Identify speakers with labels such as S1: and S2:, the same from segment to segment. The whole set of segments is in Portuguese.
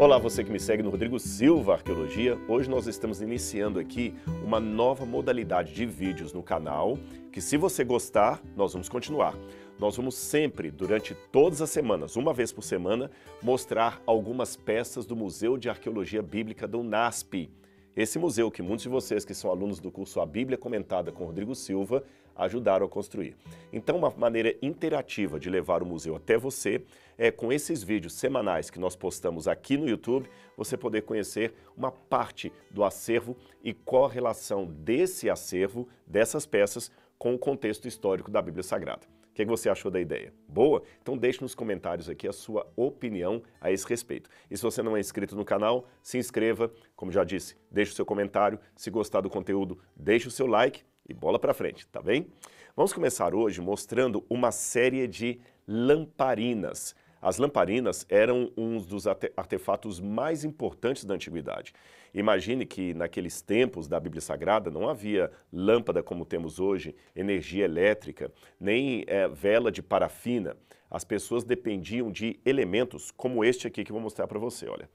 S1: Olá, você que me segue no Rodrigo Silva Arqueologia. Hoje nós estamos iniciando aqui uma nova modalidade de vídeos no canal, que se você gostar, nós vamos continuar. Nós vamos sempre, durante todas as semanas, uma vez por semana, mostrar algumas peças do Museu de Arqueologia Bíblica do NASP. Esse museu que muitos de vocês que são alunos do curso A Bíblia Comentada com Rodrigo Silva ajudaram a construir. Então, uma maneira interativa de levar o museu até você é com esses vídeos semanais que nós postamos aqui no YouTube, você poder conhecer uma parte do acervo e qual a relação desse acervo, dessas peças, com o contexto histórico da Bíblia Sagrada. O que você achou da ideia? Boa? Então deixe nos comentários aqui a sua opinião a esse respeito. E se você não é inscrito no canal, se inscreva. Como já disse, deixe o seu comentário. Se gostar do conteúdo, deixe o seu like e bola pra frente, tá bem? Vamos começar hoje mostrando uma série de lamparinas. As lamparinas eram um dos artefatos mais importantes da antiguidade. Imagine que naqueles tempos da Bíblia Sagrada não havia lâmpada como temos hoje, energia elétrica, nem vela de parafina. As pessoas dependiam de elementos como este aqui que eu vou mostrar para você, olha.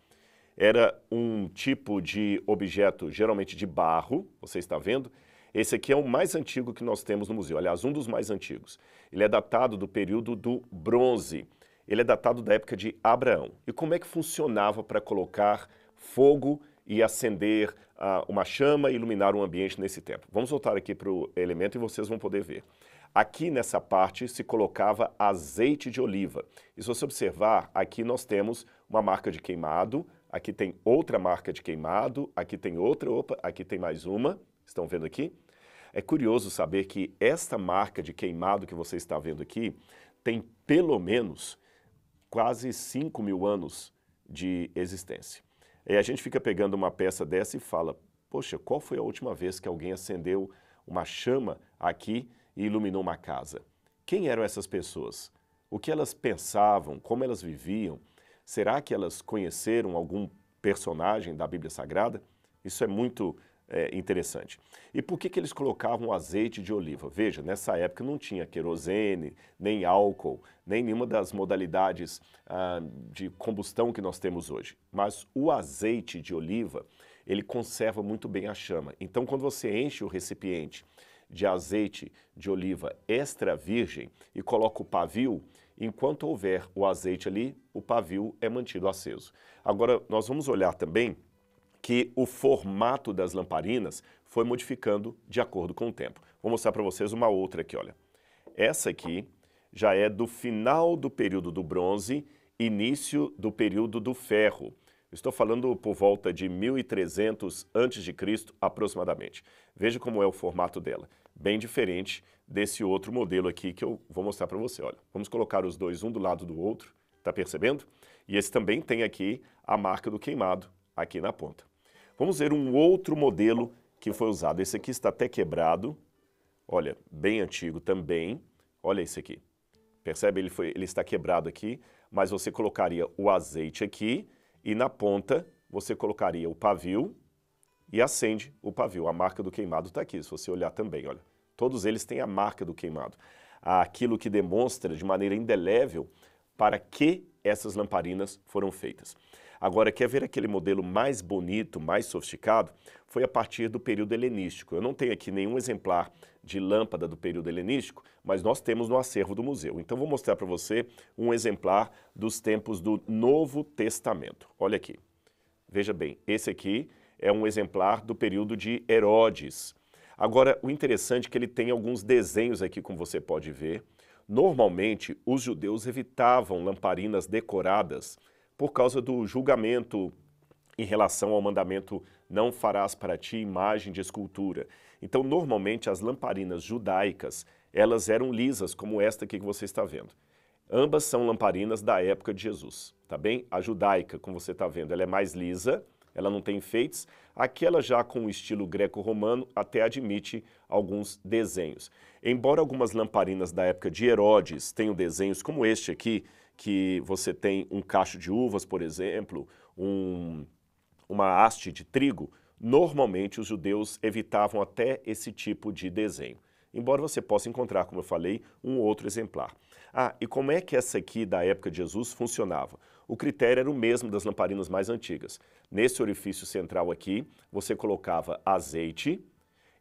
S1: Era um tipo de objeto geralmente de barro, você está vendo? Esse aqui é o mais antigo que nós temos no museu, aliás, um dos mais antigos. Ele é datado do período do bronze. Ele é datado da época de Abraão. E como é que funcionava para colocar fogo e acender uma chama e iluminar um ambiente nesse tempo? Vamos voltar aqui para o elemento e vocês vão poder ver. Aqui nessa parte se colocava azeite de oliva. E se você observar, aqui nós temos uma marca de queimado, aqui tem outra marca de queimado, aqui tem outra, aqui tem mais uma. Estão vendo aqui? É curioso saber que esta marca de queimado que você está vendo aqui tem pelo menos quase 5.000 anos de existência. E a gente fica pegando uma peça dessa e fala, poxa, qual foi a última vez que alguém acendeu uma chama aqui e iluminou uma casa? Quem eram essas pessoas? O que elas pensavam? Como elas viviam? Será que elas conheceram algum personagem da Bíblia Sagrada? Isso é muito interessante. E por que eles colocavam azeite de oliva? Veja, nessa época não tinha querosene, nem álcool, nem nenhuma das modalidades de combustão que nós temos hoje. Mas o azeite de oliva, ele conserva muito bem a chama. Então, quando você enche o recipiente de azeite de oliva extra virgem e coloca o pavio, enquanto houver o azeite ali, o pavio é mantido aceso. Agora, nós vamos olhar também que o formato das lamparinas foi modificando de acordo com o tempo. Vou mostrar para vocês uma outra aqui, olha. Essa aqui já é do final do período do bronze, início do período do ferro. Estou falando por volta de 1300 a.C. aproximadamente. Veja como é o formato dela. Bem diferente desse outro modelo aqui que eu vou mostrar para você, olha. Vamos colocar os dois um do lado do outro, tá percebendo? E esse também tem aqui a marca do queimado, aqui na ponta. Vamos ver um outro modelo que foi usado. Esse aqui está até quebrado. Olha, bem antigo também. Olha esse aqui. Percebe? Ele está quebrado aqui, mas você colocaria o azeite aqui e na ponta você colocaria o pavio e acende o pavio. A marca do queimado está aqui, se você olhar também, olha. Todos eles têm a marca do queimado. Aquilo que demonstra de maneira indelével para que essas lamparinas foram feitas. Agora, quer ver aquele modelo mais bonito, mais sofisticado? Foi a partir do período helenístico. Eu não tenho aqui nenhum exemplar de lâmpada do período helenístico, mas nós temos no acervo do museu. Então, vou mostrar para você um exemplar dos tempos do Novo Testamento. Olha aqui. Veja bem, esse aqui é um exemplar do período de Herodes. Agora, o interessante é que ele tem alguns desenhos aqui, como você pode ver. Normalmente, os judeus evitavam lamparinas decoradas por causa do julgamento em relação ao mandamento não farás para ti imagem de escultura. Então, normalmente, as lamparinas judaicas, elas eram lisas, como esta aqui que você está vendo. Ambas são lamparinas da época de Jesus, tá bem? A judaica, como você está vendo, ela é mais lisa, ela não tem enfeites. Aquela já com o estilo greco-romano até admite alguns desenhos. Embora algumas lamparinas da época de Herodes tenham desenhos como este aqui, que você tem um cacho de uvas, por exemplo, uma haste de trigo, normalmente os judeus evitavam até esse tipo de desenho. embora você possa encontrar, como eu falei, um outro exemplar. Ah, e como é que essa aqui da época de Jesus funcionava? O critério era o mesmo das lamparinas mais antigas. Nesse orifício central aqui, você colocava azeite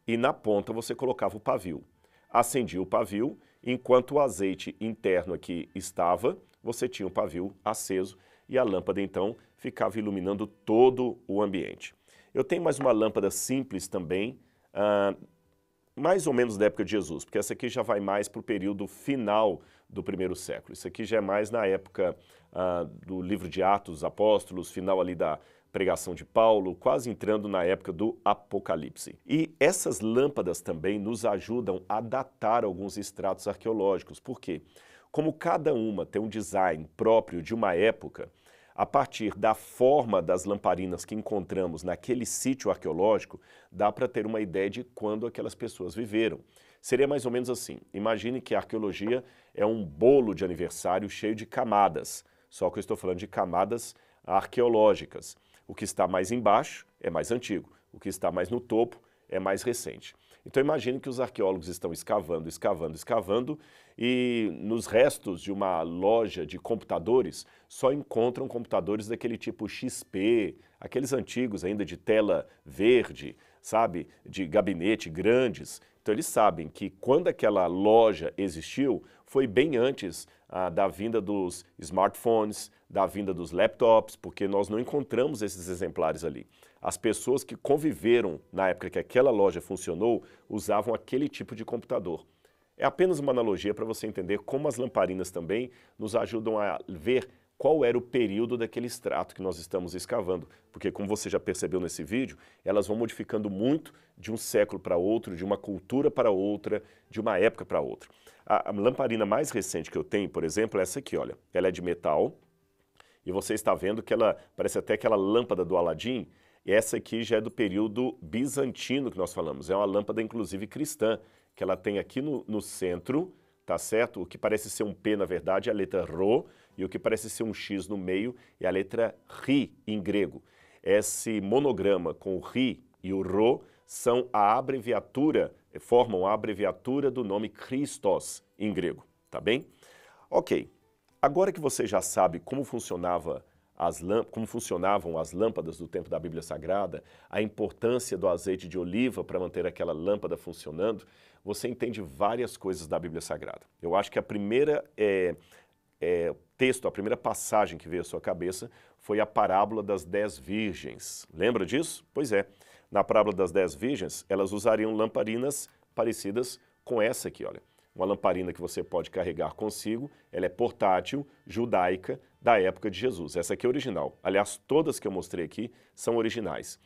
S1: e na ponta você colocava o pavio. Acendia o pavio, enquanto o azeite interno aqui estava, você tinha o pavio aceso e a lâmpada então ficava iluminando todo o ambiente. Eu tenho mais uma lâmpada simples também, mais ou menos da época de Jesus, porque essa aqui já vai mais para o período final do primeiro século. Isso aqui já é mais na época do livro de Atos dos Apóstolos, final ali da pregação de Paulo, quase entrando na época do Apocalipse. E essas lâmpadas também nos ajudam a datar alguns estratos arqueológicos. Por quê? Como cada uma tem um design próprio de uma época, a partir da forma das lamparinas que encontramos naquele sítio arqueológico, dá para ter uma ideia de quando aquelas pessoas viveram. Seria mais ou menos assim. Imagine que a arqueologia é um bolo de aniversário cheio de camadas, só que eu estou falando de camadas arqueológicas. O que está mais embaixo é mais antigo, o que está mais no topo é mais recente. Então imagine que os arqueólogos estão escavando, escavando, escavando e nos restos de uma loja de computadores só encontram computadores daquele tipo XP, aqueles antigos ainda de tela verde, sabe, de gabinete grandes. Então eles sabem que quando aquela loja existiu foi bem antes da vinda dos smartphones, da vinda dos laptops, porque nós não encontramos esses exemplares ali. As pessoas que conviveram na época que aquela loja funcionou usavam aquele tipo de computador. É apenas uma analogia para você entender como as lamparinas também nos ajudam a ver qual era o período daquele extrato que nós estamos escavando. Porque, como você já percebeu nesse vídeo, elas vão modificando muito de um século para outro, de uma cultura para outra, de uma época para outra. A lamparina mais recente que eu tenho, por exemplo, é essa aqui, olha. Ela é de metal e você está vendo que ela parece até aquela lâmpada do Aladim. E essa aqui já é do período bizantino que nós falamos. É uma lâmpada, inclusive, cristã, que ela tem aqui no centro, tá certo? O que parece ser um P, na verdade, é a letra Rho, e o que parece ser um X no meio é a letra Ri, em grego. Esse monograma com o Ri e o Rho são a abreviatura, formam a abreviatura do nome Christos, em grego, tá bem? Ok, agora que você já sabe como funcionavam as lâmpadas do tempo da Bíblia Sagrada, a importância do azeite de oliva para manter aquela lâmpada funcionando, você entende várias coisas da Bíblia Sagrada. Eu acho que a primeira a primeira passagem que veio à sua cabeça foi a parábola das 10 virgens. Lembra disso? Pois é. Na parábola das 10 virgens, elas usariam lamparinas parecidas com essa aqui, olha. Uma lamparina que você pode carregar consigo, ela é portátil, judaica, da época de Jesus. Essa aqui é original. Aliás, todas que eu mostrei aqui são originais.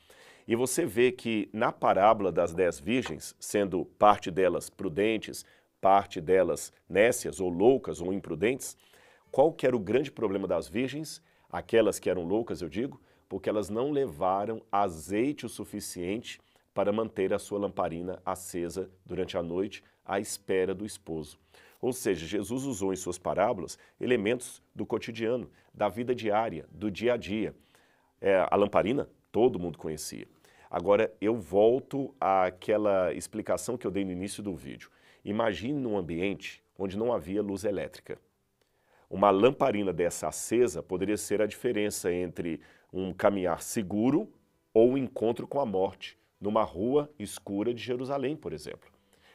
S1: E você vê que na parábola das 10 virgens, sendo parte delas prudentes, parte delas nécias ou loucas ou imprudentes, qual que era o grande problema das virgens? Aquelas que eram loucas, eu digo, porque elas não levaram azeite o suficiente para manter a sua lamparina acesa durante a noite à espera do esposo. Ou seja, Jesus usou em suas parábolas elementos do cotidiano, da vida diária, do dia a dia. A lamparina, todo mundo conhecia. Agora, eu volto àquela explicação que eu dei no início do vídeo. Imagine num ambiente onde não havia luz elétrica. Uma lamparina dessa acesa poderia ser a diferença entre um caminhar seguro ou um encontro com a morte, numa rua escura de Jerusalém, por exemplo.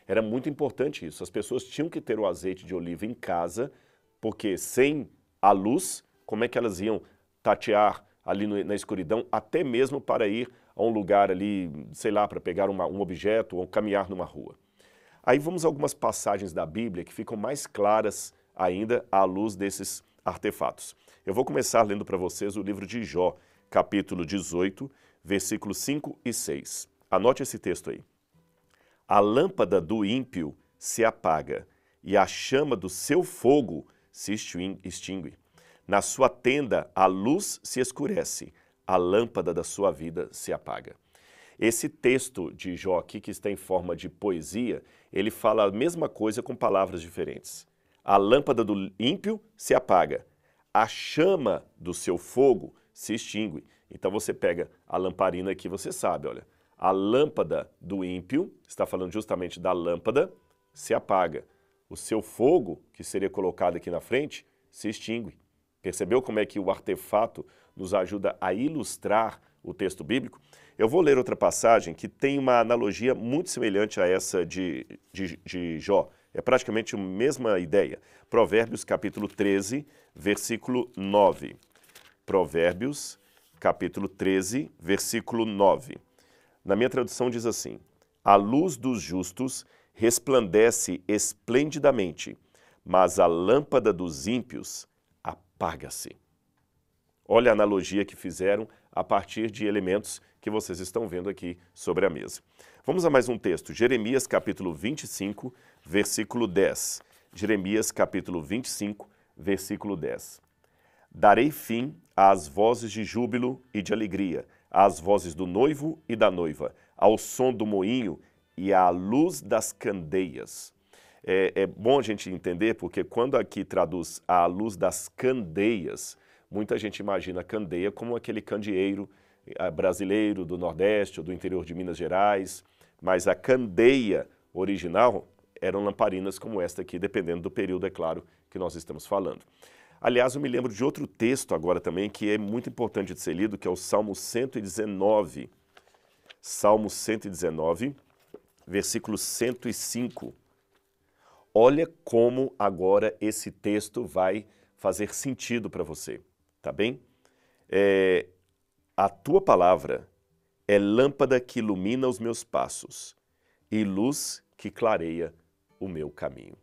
S1: Era muito importante isso. As pessoas tinham que ter o azeite de oliva em casa, porque sem a luz, como é que elas iam tatear ali na escuridão, até mesmo para ir a um lugar ali, sei lá, para pegar um objeto ou caminhar numa rua. Aí vamos a algumas passagens da Bíblia que ficam mais claras ainda à luz desses artefatos. Eu vou começar lendo para vocês o livro de Jó, capítulo 18, versículos 5 e 6. Anote esse texto aí. A lâmpada do ímpio se apaga e a chama do seu fogo se extingue. Na sua tenda a luz se escurece, a lâmpada da sua vida se apaga. Esse texto de Jó aqui, que está em forma de poesia, ele fala a mesma coisa com palavras diferentes. A lâmpada do ímpio se apaga, a chama do seu fogo se extingue. Então você pega a lamparina aqui, você sabe, olha, a lâmpada do ímpio, está falando justamente da lâmpada, se apaga. O seu fogo, que seria colocado aqui na frente, se extingue. Percebeu como é que o artefato nos ajuda a ilustrar o texto bíblico? Eu vou ler outra passagem que tem uma analogia muito semelhante a essa de Jó. É praticamente a mesma ideia. Provérbios capítulo 13, versículo 9. Provérbios capítulo 13, versículo 9. Na minha tradução diz assim: a luz dos justos resplandece esplendidamente, mas a lâmpada dos ímpios apaga-se. Olha a analogia que fizeram a partir de elementos que vocês estão vendo aqui sobre a mesa. Vamos a mais um texto, Jeremias capítulo 25, versículo 10. Jeremias capítulo 25, versículo 10. Darei fim às vozes de júbilo e de alegria, às vozes do noivo e da noiva, ao som do moinho e à luz das candeias. É bom a gente entender, porque quando aqui traduz à luz das candeias, muita gente imagina a candeia como aquele candeeiro brasileiro do Nordeste ou do interior de Minas Gerais, mas a candeia original eram lamparinas como esta aqui, dependendo do período, é claro, que nós estamos falando. Aliás, eu me lembro de outro texto agora também que é muito importante de ser lido, que é o Salmo 119. Salmo 119, versículo 105. Olha como agora esse texto vai fazer sentido para você, tá bem? A tua palavra é lâmpada que ilumina os meus passos e luz que clareia o meu caminho.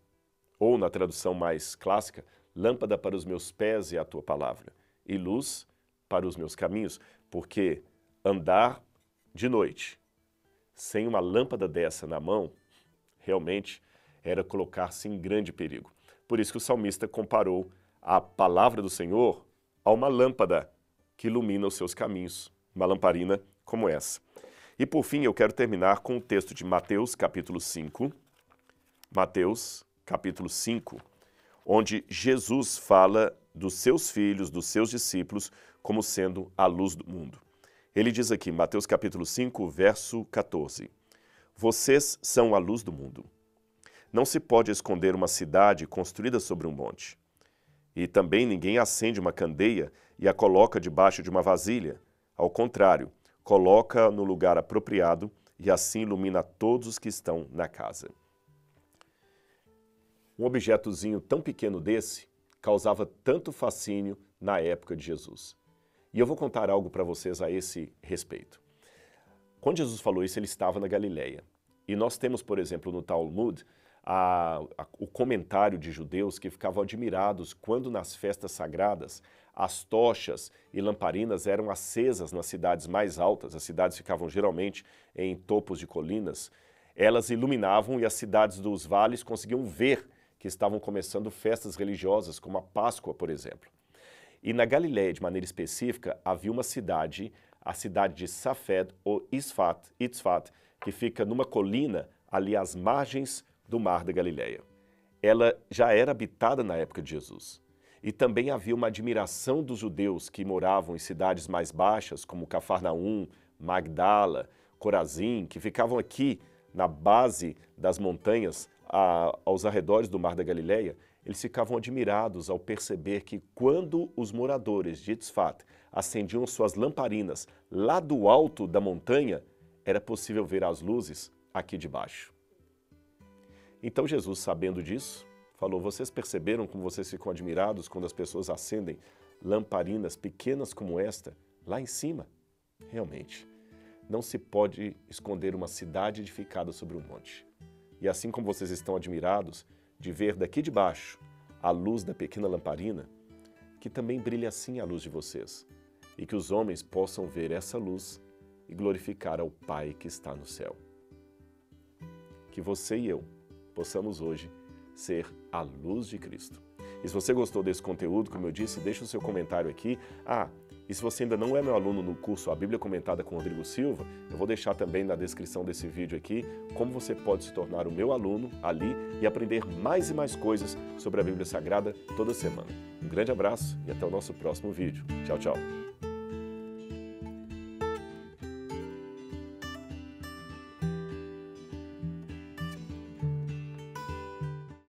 S1: Ou, na tradução mais clássica, lâmpada para os meus pés é a tua palavra e luz para os meus caminhos, porque andar de noite sem uma lâmpada dessa na mão, realmente era colocar-se em grande perigo. Por isso que o salmista comparou a palavra do Senhor a uma lâmpada que ilumina os seus caminhos, uma lamparina como essa. E por fim, eu quero terminar com o texto de Mateus, capítulo 5. Mateus, capítulo 5, onde Jesus fala dos seus filhos, dos seus discípulos, como sendo a luz do mundo. Ele diz aqui, Mateus capítulo 5, verso 14, vocês são a luz do mundo. Não se pode esconder uma cidade construída sobre um monte. E também ninguém acende uma candeia e a coloca debaixo de uma vasilha. Ao contrário, coloca no lugar apropriado e assim ilumina todos os que estão na casa. Um objetozinho tão pequeno desse causava tanto fascínio na época de Jesus. E eu vou contar algo para vocês a esse respeito. Quando Jesus falou isso, ele estava na Galileia. E nós temos, por exemplo, no Talmud, o comentário de judeus que ficavam admirados quando nas festas sagradas as tochas e lamparinas eram acesas nas cidades mais altas, as cidades ficavam geralmente em topos de colinas, elas iluminavam e as cidades dos vales conseguiam ver que estavam começando festas religiosas, como a Páscoa, por exemplo. E na Galileia, de maneira específica, havia uma cidade, a cidade de Safed ou Itzfat, que fica numa colina ali às margens do Mar da Galileia. Ela já era habitada na época de Jesus. E também havia uma admiração dos judeus que moravam em cidades mais baixas, como Cafarnaum, Magdala, Corazim, que ficavam aqui na base das montanhas, aos arredores do Mar da Galileia. Eles ficavam admirados ao perceber que quando os moradores de Itzfat acendiam suas lamparinas lá do alto da montanha, era possível ver as luzes aqui de baixo. Então Jesus, sabendo disso, falou, vocês perceberam como vocês ficam admirados quando as pessoas acendem lamparinas pequenas como esta lá em cima? Realmente, não se pode esconder uma cidade edificada sobre um monte. E assim como vocês estão admirados de ver daqui de baixo a luz da pequena lamparina, que também brilhe assim a luz de vocês, e que os homens possam ver essa luz e glorificar ao Pai que está no céu. Que você e eu possamos hoje ser a luz de Cristo. E se você gostou desse conteúdo, como eu disse, deixa o seu comentário aqui. E se você ainda não é meu aluno no curso A Bíblia Comentada com Rodrigo Silva, eu vou deixar também na descrição desse vídeo aqui como você pode se tornar o meu aluno ali e aprender mais e mais coisas sobre a Bíblia Sagrada toda semana. Um grande abraço e até o nosso próximo vídeo. Tchau, tchau.